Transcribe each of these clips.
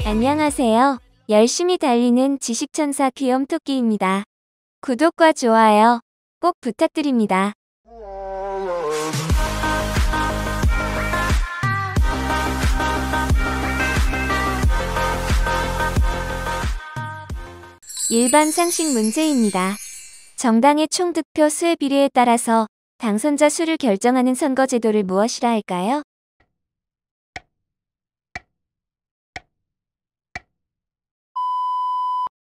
안녕하세요. 열심히 달리는 지식천사 귀염토끼입니다. 구독과 좋아요 꼭 부탁드립니다. 일반 상식 문제입니다. 정당의 총 득표 수의 비례에 따라서 당선자 수를 결정하는 선거제도를 무엇이라 할까요?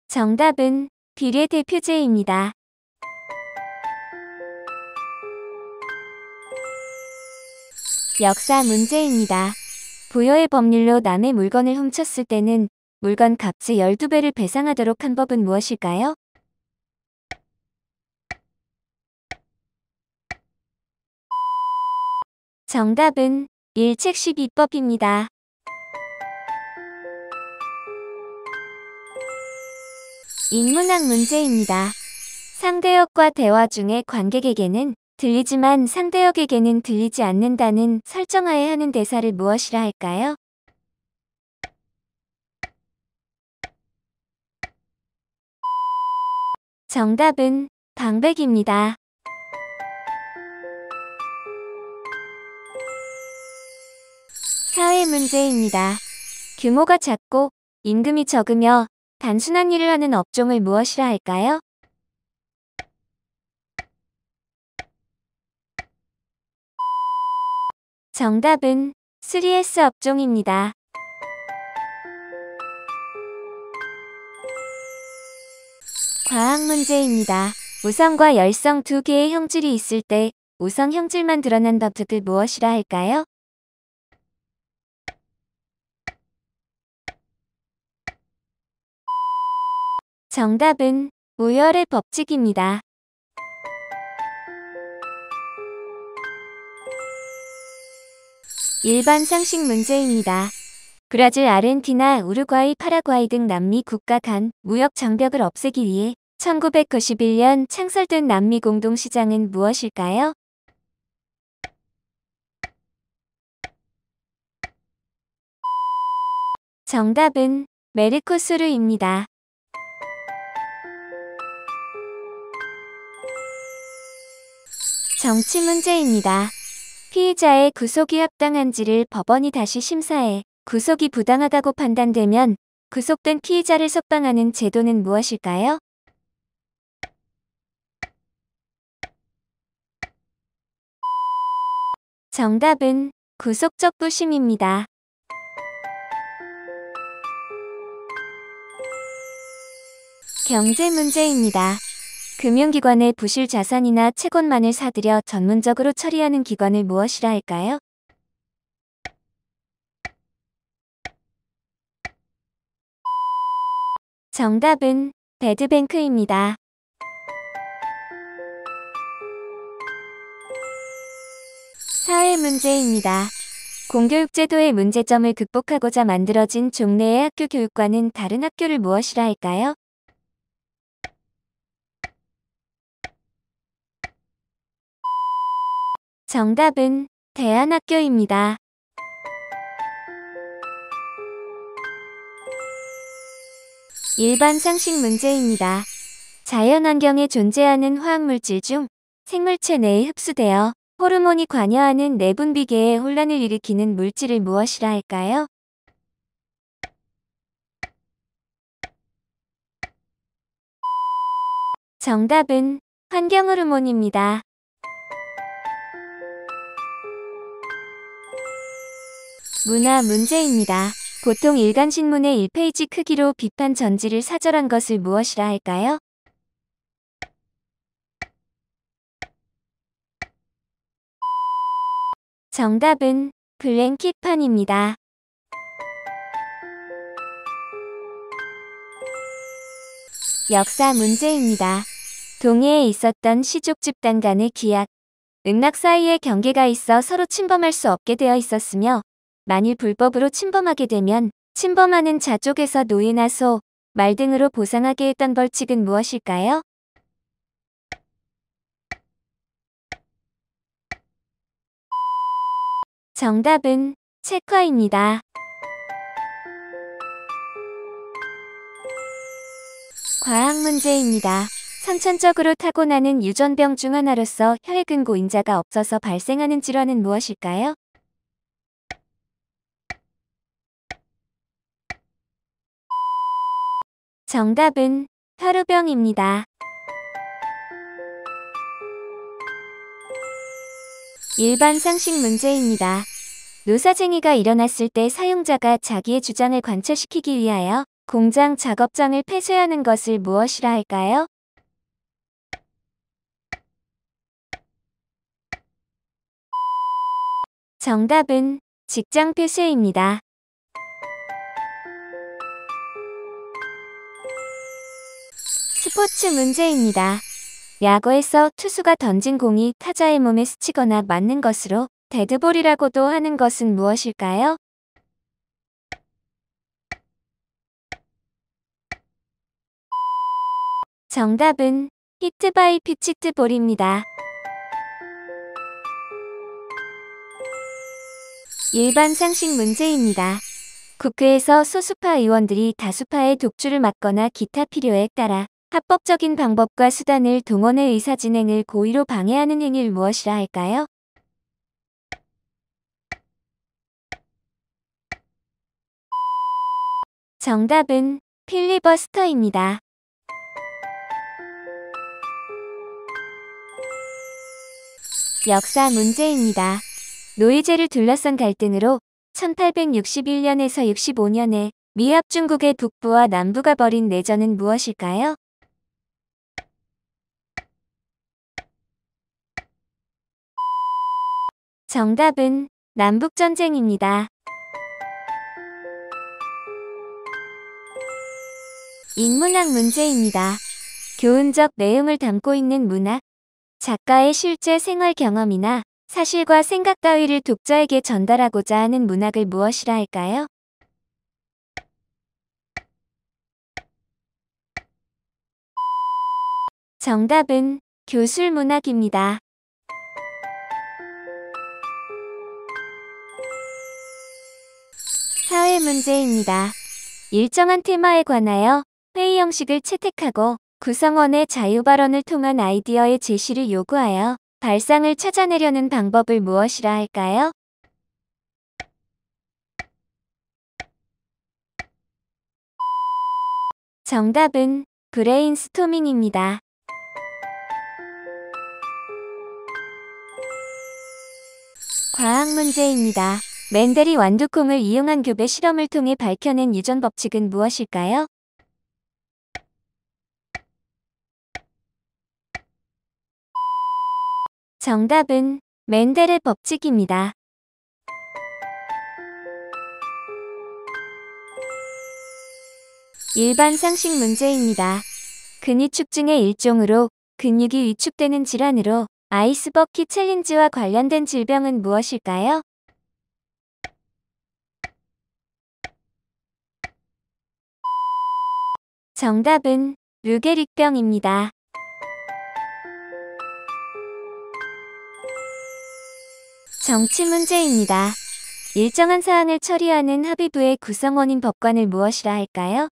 정답은 비례대표제입니다. 역사 문제입니다. 부여의 법률로 남의 물건을 훔쳤을 때는 물건 값의 12배를 배상하도록 한 법은 무엇일까요? 정답은 일책12법입니다. 인문학 문제입니다. 상대역과 대화 중에 관객에게는 들리지만 상대역에게는 들리지 않는다는 설정하에 하는 대사를 무엇이라 할까요? 정답은 방백입니다. 사회 문제입니다. 규모가 작고 임금이 적으며 단순한 일을 하는 업종을 무엇이라 할까요? 정답은 3S 업종입니다. 과학 문제입니다. 우성과 열성 두 개의 형질이 있을 때 우성 형질만 드러난 법칙을 무엇이라 할까요? 정답은 우열의 법칙입니다. 일반 상식 문제입니다. 브라질, 아르헨티나, 우루과이, 파라과이 등 남미 국가 간 무역 장벽을 없애기 위해 1991년 창설된 남미 공동시장은 무엇일까요? 정답은 메르코수르입니다. 정치 문제입니다. 피의자의 구속이 합당한지를 법원이 다시 심사해 구속이 부당하다고 판단되면 구속된 피의자를 석방하는 제도는 무엇일까요? 정답은 구속적 부심입니다. 경제 문제입니다. 금융기관의 부실 자산이나 채권만을 사들여 전문적으로 처리하는 기관을 무엇이라 할까요? 정답은 배드뱅크입니다. 사회 문제입니다. 공교육제도의 문제점을 극복하고자 만들어진 종래의 학교 교육과는 다른 학교를 무엇이라 할까요? 정답은 대안학교입니다. 일반 상식 문제입니다. 자연환경에 존재하는 화학물질 중 생물체 내에 흡수되어 호르몬이 관여하는 내분비계에 혼란을 일으키는 물질을 무엇이라 할까요? 정답은 환경호르몬입니다. 문화 문제입니다. 보통 일간신문의 1페이지 크기로 비판 전지를 사절한 것을 무엇이라 할까요? 정답은 블랭킷판입니다. 역사 문제입니다. 동해에 있었던 시족 집단 간의 기약, 응낙 사이에 경계가 있어 서로 침범할 수 없게 되어 있었으며 만일 불법으로 침범하게 되면 침범하는 자 쪽에서 노예나 소, 말 등으로 보상하게 했던 벌칙은 무엇일까요? 정답은 책화입니다. 과학 문제입니다. 선천적으로 타고나는 유전병 중 하나로서 혈액은 고인자가 없어서 발생하는 질환은 무엇일까요? 정답은 혈우병입니다. 일반 상식 문제입니다. 노사쟁이가 일어났을 때 사용자가 자기의 주장을 관철시키기 위하여 공장 작업장을 폐쇄하는 것을 무엇이라 할까요? 정답은 직장 폐쇄입니다. 스포츠 문제입니다. 야구에서 투수가 던진 공이 타자의 몸에 스치거나 맞는 것으로 데드볼이라고도 하는 것은 무엇일까요? 정답은 히트 바이 피치트볼입니다. 일반 상식 문제입니다. 국회에서 소수파 의원들이 다수파의 독주를 막거나 기타 필요에 따라 합법적인 방법과 수단을 동원해 의사 진행을 고의로 방해하는 행위를 무엇이라 할까요? 정답은 필리버스터입니다. 역사 문제입니다. 노이제를 둘러싼 갈등으로 1861년에서 65년에 미합 중국의 북부와 남부가 벌인 내전은 무엇일까요? 정답은 남북전쟁입니다. 인문학 문제입니다. 교훈적 내용을 담고 있는 문학, 작가의 실제 생활 경험이나 사실과 생각 따위를 독자에게 전달하고자 하는 문학을 무엇이라 할까요? 정답은 교술문학입니다. 사회 문제입니다. 일정한 테마에 관하여 회의 형식을 채택하고 구성원의 자유 발언을 통한 아이디어의 제시를 요구하여 발상을 찾아내려는 방법을 무엇이라 할까요? 정답은 브레인스토밍입니다. 과학 문제입니다. 멘델이 완두콩을 이용한 교배 실험을 통해 밝혀낸 유전 법칙은 무엇일까요? 정답은 멘델의 법칙입니다. 일반 상식 문제입니다. 근위축증의 일종으로 근육이 위축되는 질환으로 아이스버킷 챌린지와 관련된 질병은 무엇일까요? 정답은 루게릭병입니다. 정치 문제입니다. 일정한 사항을 처리하는 합의부의 구성원인 법관을 무엇이라 할까요?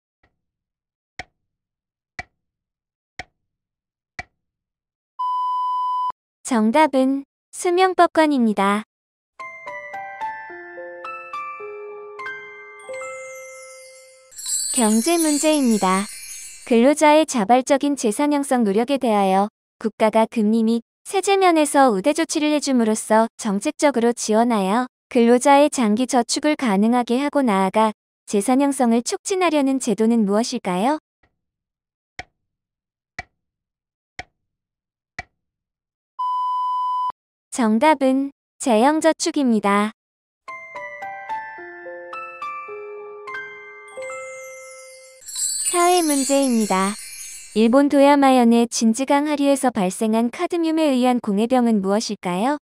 정답은 수명법관입니다. 경제 문제입니다. 근로자의 자발적인 재산 형성 노력에 대하여 국가가 금리 및 세제 면에서 우대 조치를 해줌으로써 정책적으로 지원하여 근로자의 장기 저축을 가능하게 하고 나아가 재산 형성을 촉진하려는 제도는 무엇일까요? 정답은 재형저축입니다. 사회 문제입니다. 일본 도야마현의 진즈강 하류에서 발생한 카드뮴에 의한 공해병은 무엇일까요?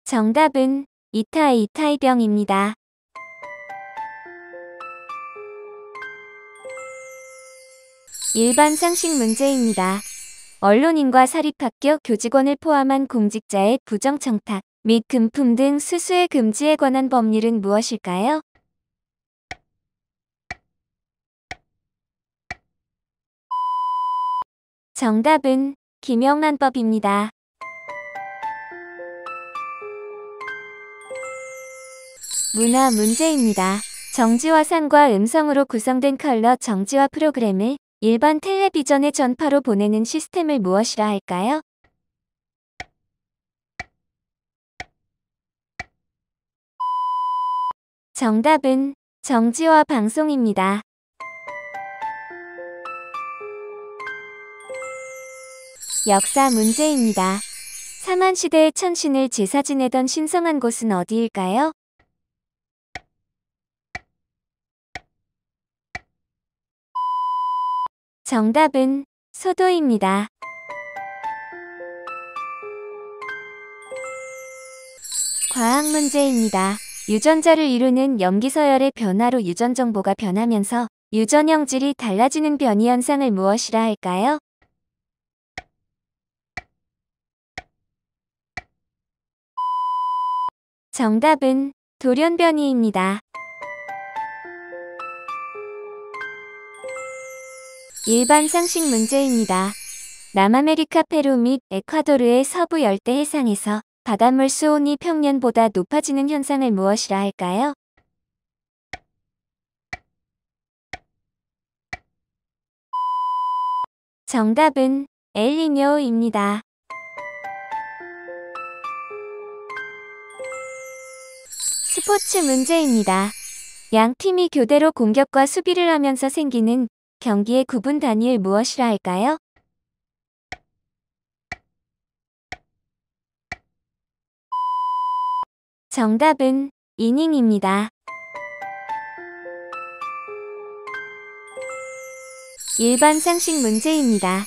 정답은 이타이병입니다. 일반 상식 문제입니다. 언론인과 사립학교 교직원을 포함한 공직자의 부정청탁 및 금품 등 수수의 금지에 관한 법률은 무엇일까요? 정답은 김영란법입니다. 문화 문제입니다. 정지화상과 음성으로 구성된 컬러 정지화 프로그램을 일반 텔레비전의 전파로 보내는 시스템을 무엇이라 할까요? 정답은 정지화 방송입니다. 역사 문제입니다. 삼한시대의 천신을 제사 지내던 신성한 곳은 어디일까요? 정답은 소도입니다. 과학 문제입니다. 유전자를 이루는 염기서열의 변화로 유전 정보가 변하면서 유전 형질이 달라지는 변이 현상을 무엇이라 할까요? 정답은 돌연변이입니다. 일반 상식 문제입니다. 남아메리카 페루 및 에콰도르의 서부 열대 해상에서 바닷물 수온이 평년보다 높아지는 현상을 무엇이라 할까요? 정답은 엘니뇨입니다. 스포츠 문제입니다. 양 팀이 교대로 공격과 수비를 하면서 생기는 경기의 구분 단위를 무엇이라 할까요? 정답은 이닝입니다. 일반 상식 문제입니다.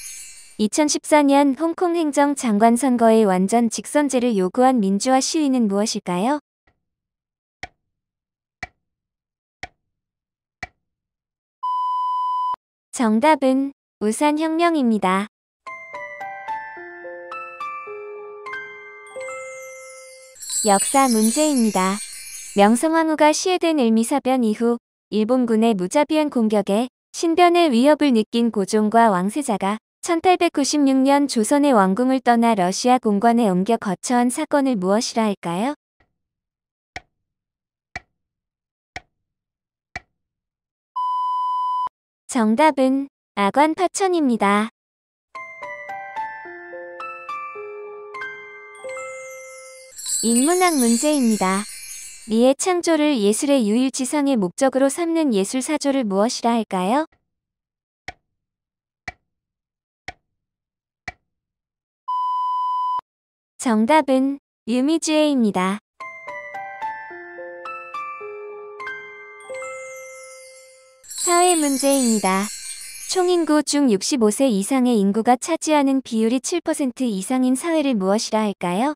2014년 홍콩 행정장관 선거의 완전 직선제를 요구한 민주화 시위는 무엇일까요? 정답은 우산혁명입니다. 역사 문제입니다. 명성황후가 시해된 을미사변 이후 일본군의 무자비한 공격에 신변의 위협을 느낀 고종과 왕세자가 1896년 조선의 왕궁을 떠나 러시아 공관에 옮겨 거처한 사건을 무엇이라 할까요? 정답은 아관 파천입니다. 인문학 문제입니다. 미의 창조를 예술의 유일지성의 목적으로 삼는 예술사조를 무엇이라 할까요? 정답은 유미주의입니다. 사회 문제입니다. 총인구 중 65세 이상의 인구가 차지하는 비율이 7% 이상인 사회를 무엇이라 할까요?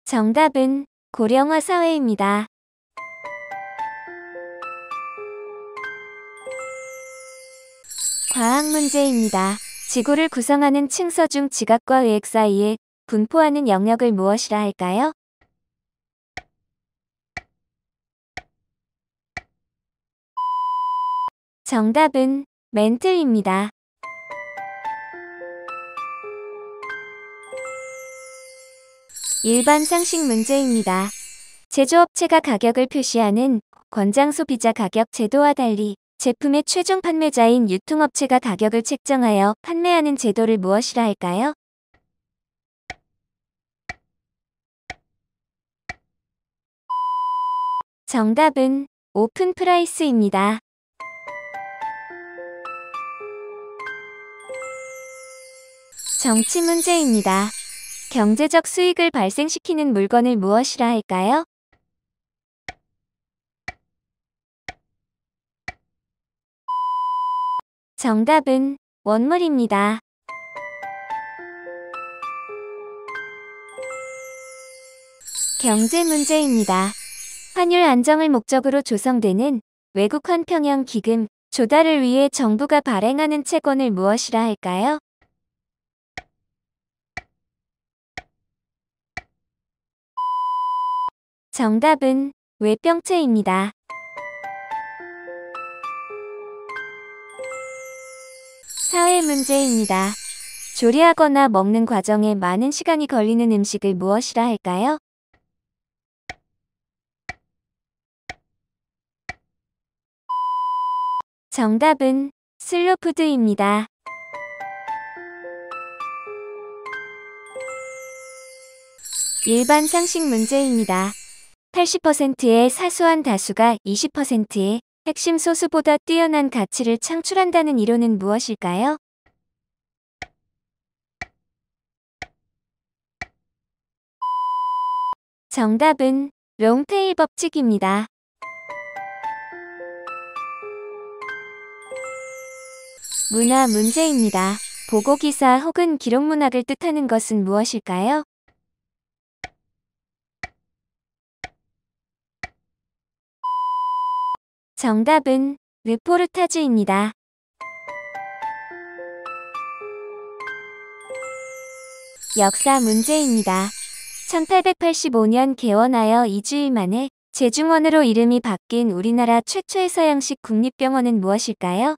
정답은 고령화 사회입니다. 과학 문제입니다. 지구를 구성하는 층서 중 지각과 외액 사이에 분포하는 영역을 무엇이라 할까요? 정답은 멘틀입니다. 일반 상식 문제입니다. 제조업체가 가격을 표시하는 권장 소비자 가격 제도와 달리 제품의 최종 판매자인 유통업체가 가격을 책정하여 판매하는 제도를 무엇이라 할까요? 정답은 오픈 프라이스입니다. 정치 문제입니다. 경제적 수익을 발생시키는 물건을 무엇이라 할까요? 정답은 원물입니다. 경제 문제입니다. 환율 안정을 목적으로 조성되는 외국 환평형 기금 조달을 위해 정부가 발행하는 채권을 무엇이라 할까요? 정답은 외평채입니다. 사회 문제입니다. 조리하거나 먹는 과정에 많은 시간이 걸리는 음식을 무엇이라 할까요? 정답은 슬로푸드입니다. 일반 상식 문제입니다. 80%의 사소한 다수가 20%의 핵심 소수보다 뛰어난 가치를 창출한다는 이론은 무엇일까요? 정답은 롱테일 법칙입니다. 문화 문제입니다. 보고기사 혹은 기록문학을 뜻하는 것은 무엇일까요? 정답은 르포르타주입니다. 역사 문제입니다. 1885년 개원하여 2주일 만에 제중원으로 이름이 바뀐 우리나라 최초의 서양식 국립병원은 무엇일까요?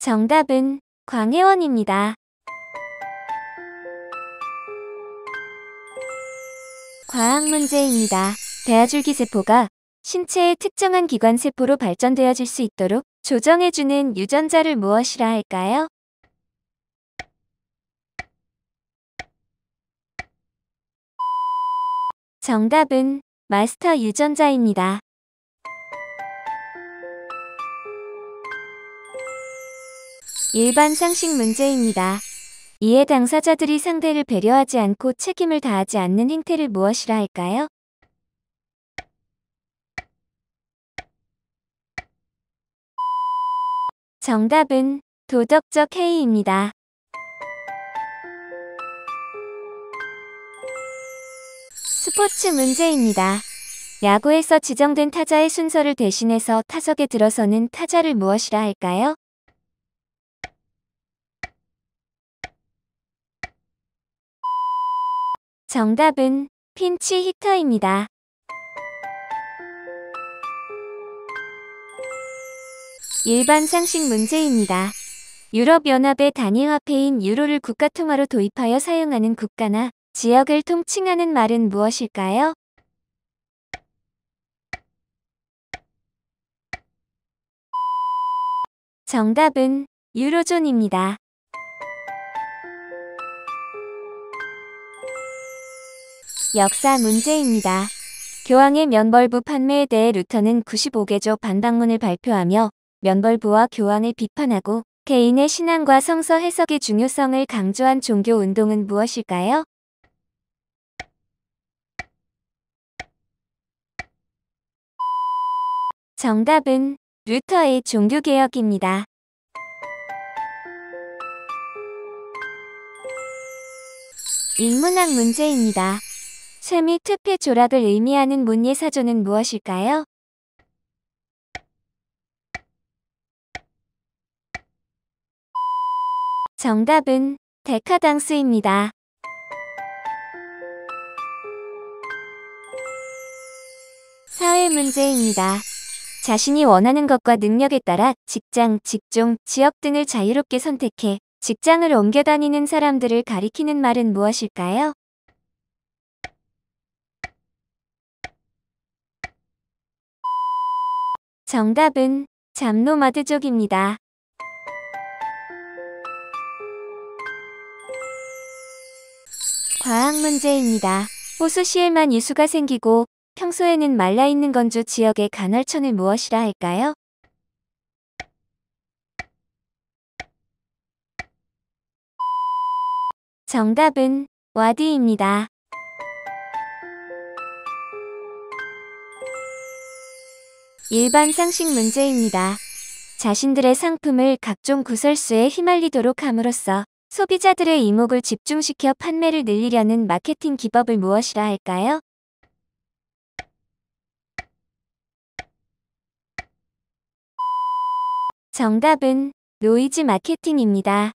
정답은 광해원입니다. 과학 문제입니다. 배아줄기세포가 신체의 특정한 기관 세포로 발전되어질 수 있도록 조정해주는 유전자를 무엇이라 할까요? 정답은 마스터 유전자입니다. 일반 상식 문제입니다. 이해 당사자들이 상대를 배려하지 않고 책임을 다하지 않는 행태를 무엇이라 할까요? 정답은 도덕적 해이입니다. 스포츠 문제입니다. 야구에서 지정된 타자의 순서를 대신해서 타석에 들어서는 타자를 무엇이라 할까요? 정답은 핀치 히터입니다. 일반 상식 문제입니다. 유럽연합의 단일화폐인 유로를 국가통화로 도입하여 사용하는 국가나 지역을 통칭하는 말은 무엇일까요? 정답은 유로존입니다. 역사 문제입니다. 교황의 면벌부 판매에 대해 루터는 95개조 반박문을 발표하며 면벌부와 교황을 비판하고 개인의 신앙과 성서 해석의 중요성을 강조한 종교 운동은 무엇일까요? 정답은 루터의 종교개혁입니다. 인문학 문제입니다. 쇠 및 퇴폐 조락을 의미하는 문예사조는 무엇일까요? 정답은 데카당스입니다. 사회 문제입니다. 자신이 원하는 것과 능력에 따라 직장, 직종, 지역 등을 자유롭게 선택해 직장을 옮겨 다니는 사람들을 가리키는 말은 무엇일까요? 정답은 잡노마드족입니다. 과학 문제입니다. 호수 시에만 이수가 생기고 평소에는 말라있는 건조 지역의 간헐천을 무엇이라 할까요? 정답은 와디입니다. 일반 상식 문제입니다. 자신들의 상품을 각종 구설수에 휘말리도록 함으로써 소비자들의 이목을 집중시켜 판매를 늘리려는 마케팅 기법을 무엇이라 할까요? 정답은 노이즈 마케팅입니다.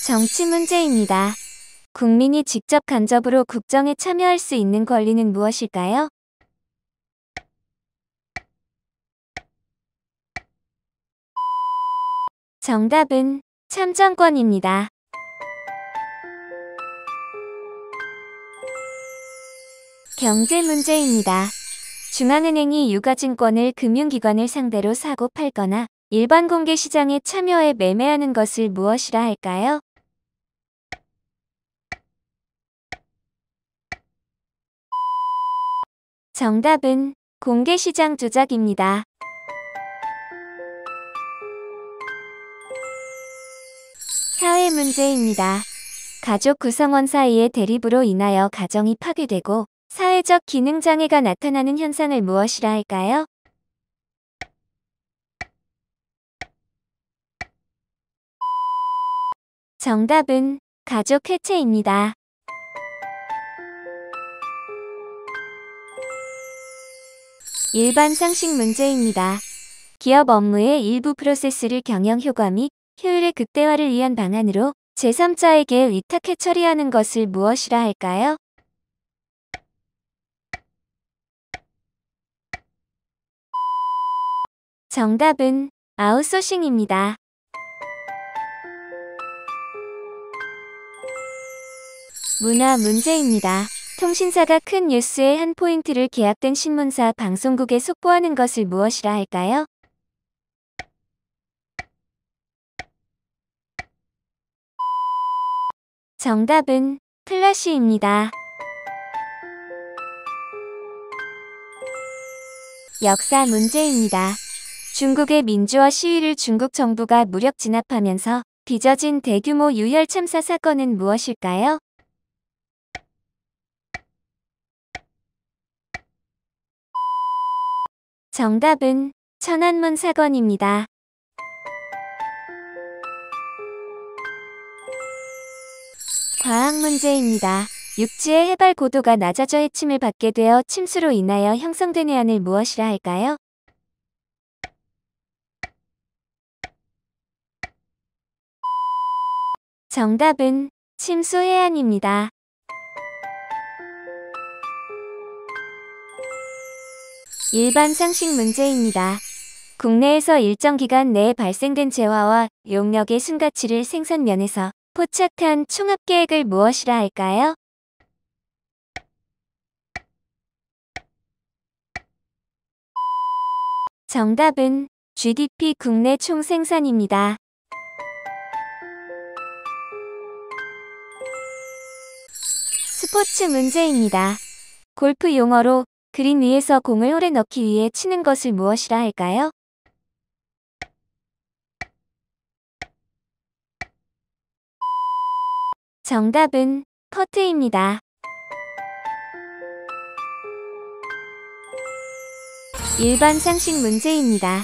정치 문제입니다. 국민이 직접 간접으로 국정에 참여할 수 있는 권리는 무엇일까요? 정답은 참정권입니다. 경제 문제입니다. 중앙은행이 유가증권을 금융기관을 상대로 사고 팔거나 일반 공개 시장에 참여해 매매하는 것을 무엇이라 할까요? 정답은 공개시장 조작입니다. 사회 문제입니다. 가족 구성원 사이의 대립으로 인하여 가정이 파괴되고 사회적 기능 장애가 나타나는 현상을 무엇이라 할까요? 정답은 가족 해체입니다. 일반 상식 문제입니다. 기업 업무의 일부 프로세스를 경영 효과 및 효율의 극대화를 위한 방안으로 제3자에게 위탁해 처리하는 것을 무엇이라 할까요? 정답은 아웃소싱입니다. 문화 문제입니다. 통신사가 큰 뉴스의 한 포인트를 계약된 신문사 방송국에 속보하는 것을 무엇이라 할까요? 정답은 플러시입니다. 역사 문제입니다. 중국의 민주화 시위를 중국 정부가 무력 진압하면서 빚어진 대규모 유혈 참사 사건은 무엇일까요? 정답은 천안문 사건입니다. 과학 문제입니다. 육지의 해발 고도가 낮아져 해침을 받게 되어 침수로 인하여 형성된 해안을 무엇이라 할까요? 정답은 침수해안입니다. 일반 상식 문제입니다. 국내에서 일정 기간 내에 발생된 재화와 용역의 순가치를 생산면에서 포착한 총합계획을 무엇이라 할까요? 정답은 GDP 국내 총생산입니다. 스포츠 문제입니다. 골프 용어로 그린 위에서 공을 홀에 넣기 위해 치는 것을 무엇이라 할까요? 정답은 퍼트입니다. 일반 상식 문제입니다.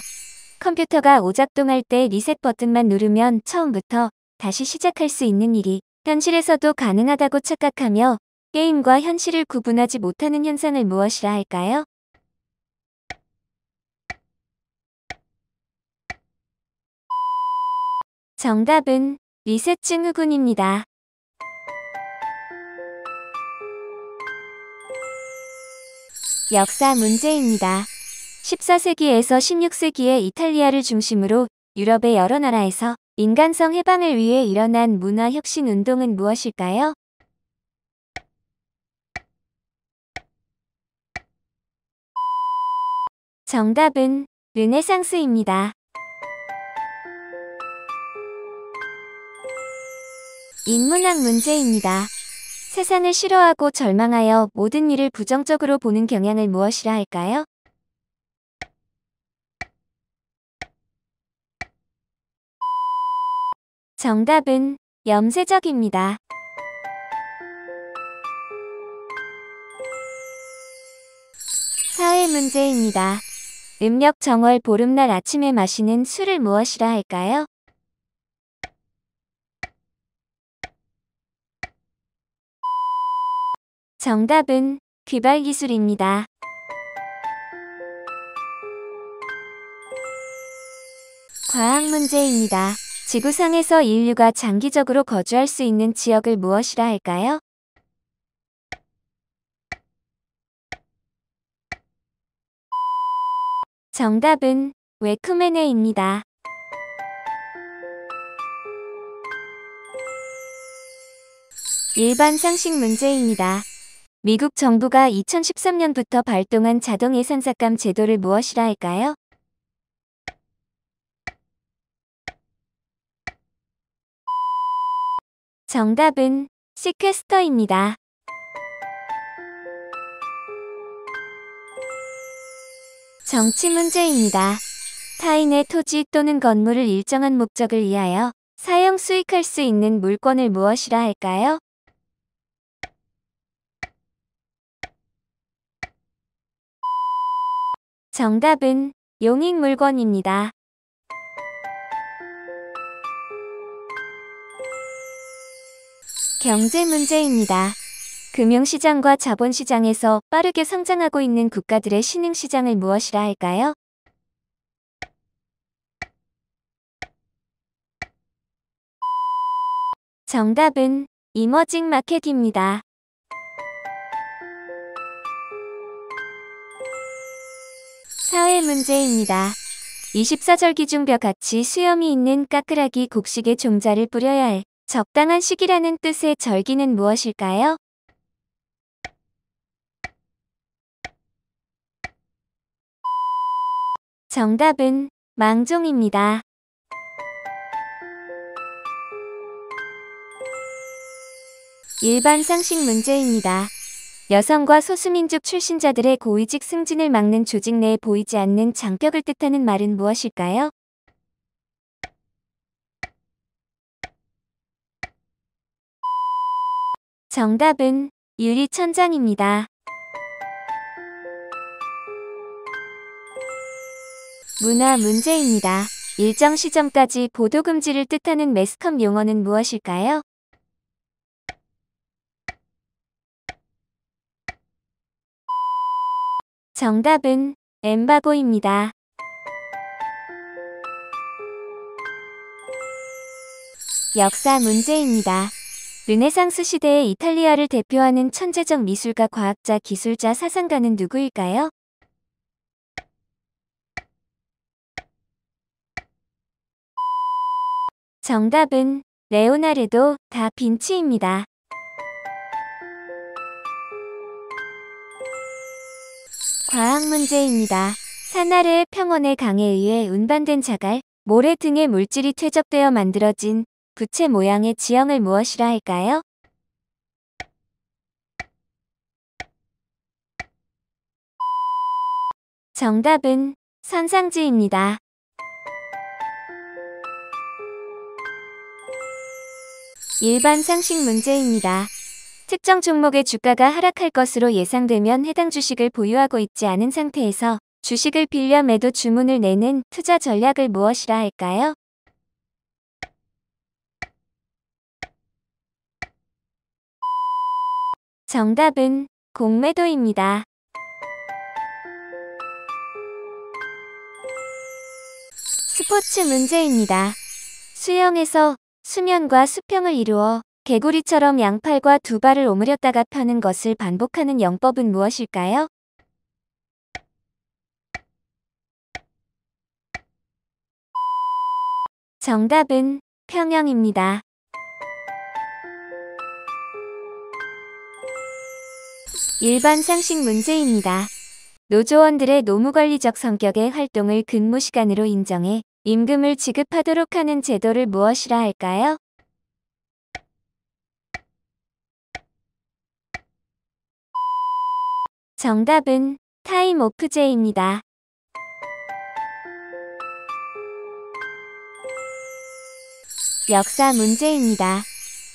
컴퓨터가 오작동할 때 리셋 버튼만 누르면 처음부터 다시 시작할 수 있는 일이 현실에서도 가능하다고 착각하며 게임과 현실을 구분하지 못하는 현상을 무엇이라 할까요? 정답은 리셋 증후군입니다. 역사 문제입니다. 14세기에서 16세기에 이탈리아를 중심으로 유럽의 여러 나라에서 인간성 해방을 위해 일어난 문화혁신 운동은 무엇일까요? 정답은 르네상스입니다. 인문학 문제입니다. 세상을 싫어하고 절망하여 모든 일을 부정적으로 보는 경향을 무엇이라 할까요? 정답은 염세적입니다. 사회 문제입니다. 음력 정월 보름날 아침에 마시는 술을 무엇이라 할까요? 정답은 귀발기술입니다. 과학 문제입니다. 지구상에서 인류가 장기적으로 거주할 수 있는 지역을 무엇이라 할까요? 정답은 웨크메네입니다. 일반 상식 문제입니다. 미국 정부가 2013년부터 발동한 자동 예산삭감 제도를 무엇이라 할까요? 정답은 시퀘스터입니다. 정치 문제입니다. 타인의 토지 또는 건물을 일정한 목적을 위하여 사용 수익할 수 있는 물건을 무엇이라 할까요? 정답은 용익 물건입니다. 경제 문제입니다. 금융시장과 자본시장에서 빠르게 성장하고 있는 국가들의 신흥시장을 무엇이라 할까요? 정답은 이머징 마켓입니다. 사회 문제입니다. 24절기 중 벼같이 수염이 있는 까끌하기 곡식에 종자를 뿌려야 할 적당한 시기라는 뜻의 절기는 무엇일까요? 정답은 망종입니다. 일반 상식 문제입니다. 여성과 소수민족 출신자들의 고위직 승진을 막는 조직 내에 보이지 않는 장벽을 뜻하는 말은 무엇일까요? 정답은 유리천장입니다. 문화 문제입니다. 일정 시점까지 보도금지를 뜻하는 매스컴 용어는 무엇일까요? 정답은 엠바고입니다. 역사 문제입니다. 르네상스 시대의 이탈리아를 대표하는 천재적 미술가, 과학자, 기술자, 사상가는 누구일까요? 정답은 레오나르도 다 빈치입니다. 과학 문제입니다. 산 아래의 평원의 강에 의해 운반된 자갈, 모래 등의 물질이 퇴적되어 만들어진 부채 모양의 지형을 무엇이라 할까요? 정답은 선상지입니다. 일반 상식 문제입니다. 특정 종목의 주가가 하락할 것으로 예상되면 해당 주식을 보유하고 있지 않은 상태에서 주식을 빌려 매도 주문을 내는 투자 전략을 무엇이라 할까요? 정답은 공매도입니다. 스포츠 문제입니다. 수영에서 수면과 수평을 이루어 개구리처럼 양팔과 두 발을 오므렸다가 펴는 것을 반복하는 영법은 무엇일까요? 정답은 평영입니다. 일반 상식 문제입니다. 노조원들의 노무관리적 성격의 활동을 근무 시간으로 인정해 임금을 지급하도록 하는 제도를 무엇이라 할까요? 정답은 타임 오프제입니다. 역사 문제입니다.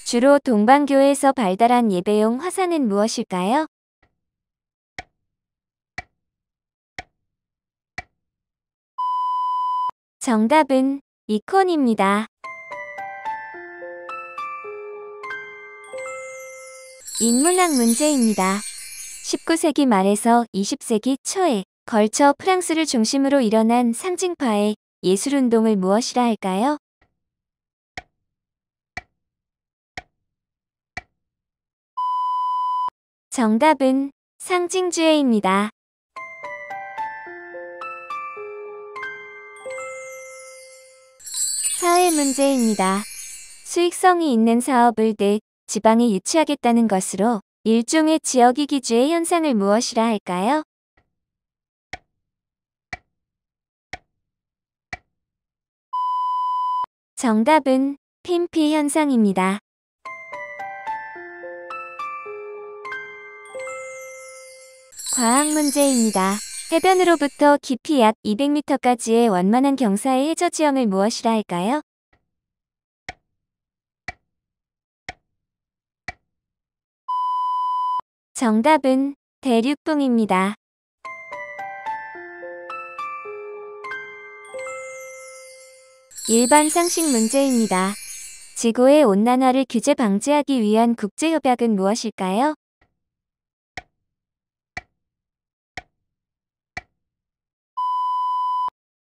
주로 동방교회에서 발달한 예배용 화상은 무엇일까요? 정답은 이콘입니다. 인문학 문제입니다. 19세기 말에서 20세기 초에 걸쳐 프랑스를 중심으로 일어난 상징파의 예술운동을 무엇이라 할까요? 정답은 상징주의입니다. 사회 문제입니다. 수익성이 있는 사업을 지방에 유치하겠다는 것으로 일종의 지역이기주의 현상을 무엇이라 할까요? 정답은 핀피 현상입니다. 과학 문제입니다. 해변으로부터 깊이 약 200m까지의 완만한 경사의 해저 지형을 무엇이라 할까요? 정답은 대륙붕입니다. 일반 상식 문제입니다. 지구의 온난화를 규제 방지하기 위한 국제협약은 무엇일까요?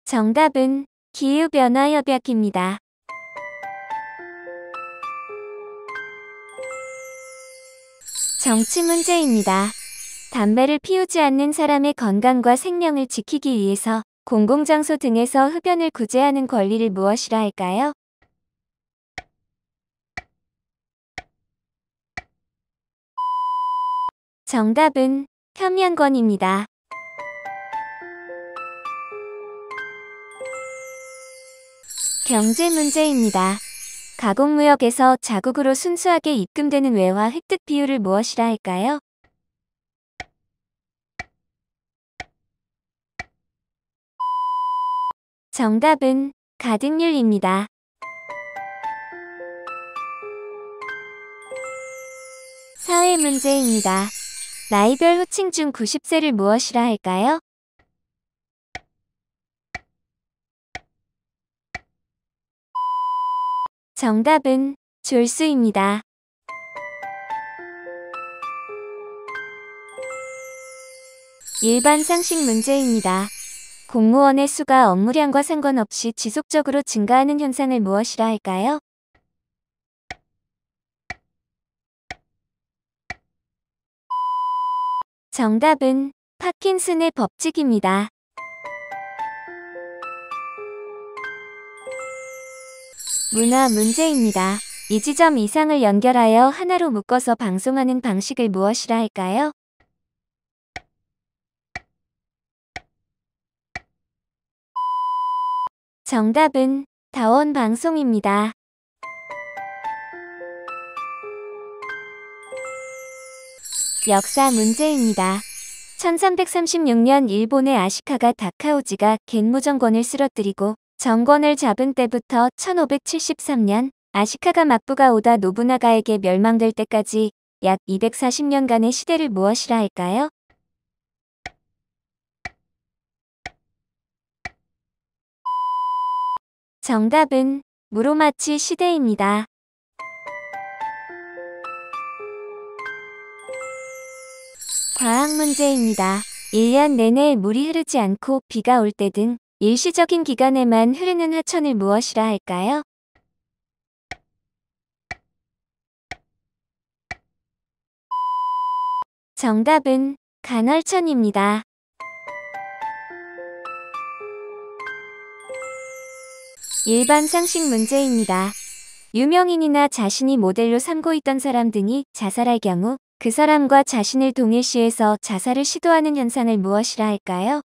정답은 기후변화협약입니다. 정치 문제입니다. 담배를 피우지 않는 사람의 건강과 생명을 지키기 위해서 공공장소 등에서 흡연을 구제하는 권리를 무엇이라 할까요? 정답은 현면권입니다. 경제 문제입니다. 가공무역에서 자국으로 순수하게 입금되는 외화 획득 비율을 무엇이라 할까요? 정답은 가등률입니다. 사회 문제입니다. 나이별 호칭 중 90세를 무엇이라 할까요? 정답은 졸수입니다. 일반 상식 문제입니다. 공무원의 수가 업무량과 상관없이 지속적으로 증가하는 현상을 무엇이라 할까요? 정답은 파킨슨의 법칙입니다. 문화 문제입니다. 이 지점 이상을 연결하여 하나로 묶어서 방송하는 방식을 무엇이라 할까요? 정답은 다원 방송입니다. 역사 문제입니다. 1336년 일본의 아시카가 다카오지가 겐무 정권을 쓰러뜨리고 정권을 잡은 때부터 1573년 아시카가 막부가 오다 노부나가에게 멸망될 때까지 약 240년간의 시대를 무엇이라 할까요? 정답은 무로마치 시대입니다. 과학 문제입니다. 1년 내내 물이 흐르지 않고 비가 올 때 등 일시적인 기간에만 흐르는 하천을 무엇이라 할까요? 정답은 간헐천입니다. 일반 상식 문제입니다. 유명인이나 자신이 모델로 삼고 있던 사람 등이 자살할 경우 그 사람과 자신을 동일시해서 자살을 시도하는 현상을 무엇이라 할까요?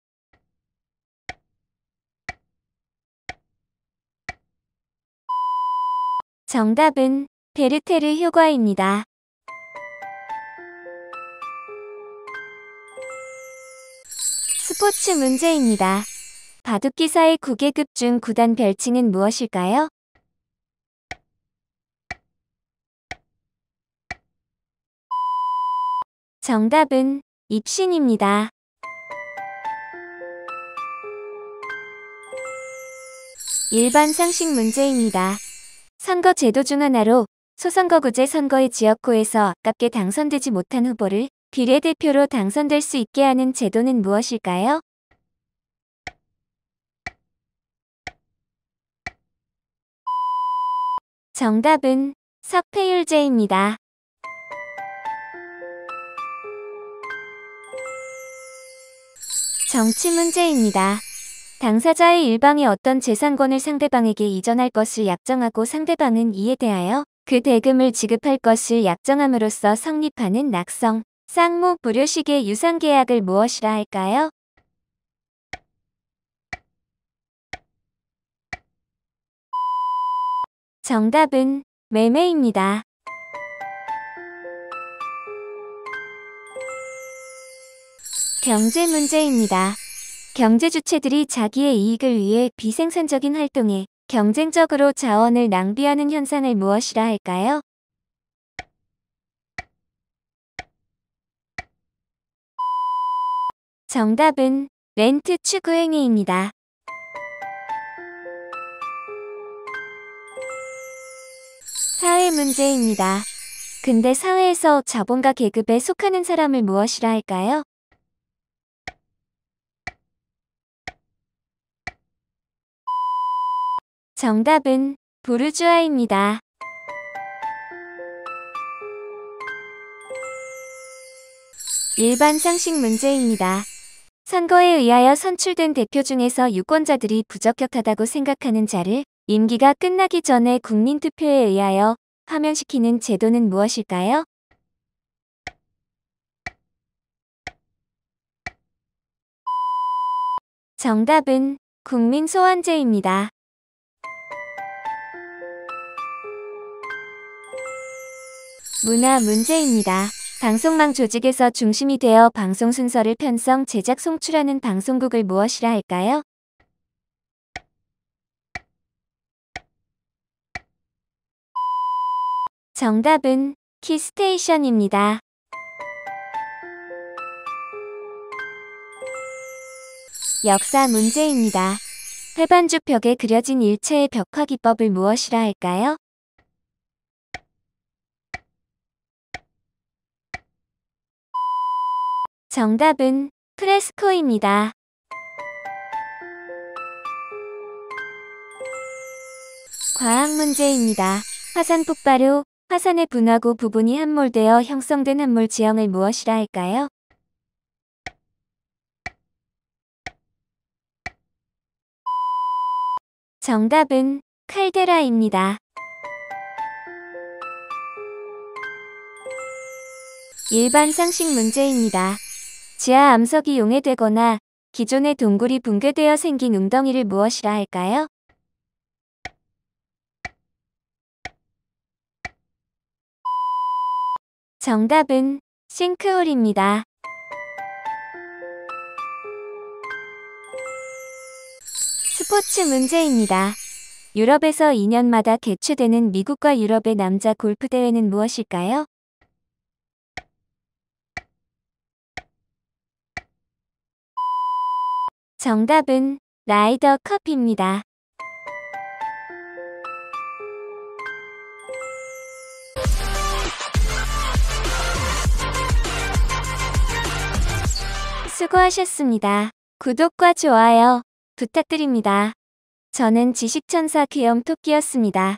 정답은 베르테르 효과입니다. 스포츠 문제입니다. 바둑기사의 9계급 중 9단 별칭은 무엇일까요? 정답은 입신입니다. 일반 상식 문제입니다. 선거 제도 중 하나로 소선거구제 선거의 지역구에서 아깝게 당선되지 못한 후보를 비례대표로 당선될 수 있게 하는 제도는 무엇일까요? 정답은 석패율제입니다. 정치 문제입니다. 당사자의 일방이 어떤 재산권을 상대방에게 이전할 것을 약정하고 상대방은 이에 대하여 그 대금을 지급할 것을 약정함으로써 성립하는 낙성, 쌍무, 불효식의 유상계약을 무엇이라 할까요? 정답은 매매입니다. 경제 문제입니다. 경제 주체들이 자기의 이익을 위해 비생산적인 활동에 경쟁적으로 자원을 낭비하는 현상을 무엇이라 할까요? 정답은 렌트 추구행위입니다. 사회 문제입니다. 근대 사회에서 자본가 계급에 속하는 사람을 무엇이라 할까요? 정답은 부르주아입니다. 일반 상식 문제입니다. 선거에 의하여 선출된 대표 중에서 유권자들이 부적격하다고 생각하는 자를 임기가 끝나기 전에 국민투표에 의하여 파면시키는 제도는 무엇일까요? 정답은 국민소환제입니다. 문화 문제입니다. 방송망 조직에서 중심이 되어 방송 순서를 편성, 제작, 송출하는 방송국을 무엇이라 할까요? 정답은 키스테이션입니다. 역사 문제입니다. 회반죽 벽에 그려진 일체의 벽화 기법을 무엇이라 할까요? 정답은 프레스코입니다. 과학 문제입니다. 화산 폭발 후 화산의 분화구 부분이 함몰되어 형성된 함몰 지형을 무엇이라 할까요? 정답은 칼데라입니다. 일반 상식 문제입니다. 지하 암석이 용해되거나 기존의 동굴이 붕괴되어 생긴 웅덩이를 무엇이라 할까요? 정답은 싱크홀입니다. 스포츠 문제입니다. 유럽에서 2년마다 개최되는 미국과 유럽의 남자 골프 대회는 무엇일까요? 정답은 라이더컵입니다. 수고하셨습니다. 구독과 좋아요 부탁드립니다. 저는 지식천사 귀염토끼였습니다.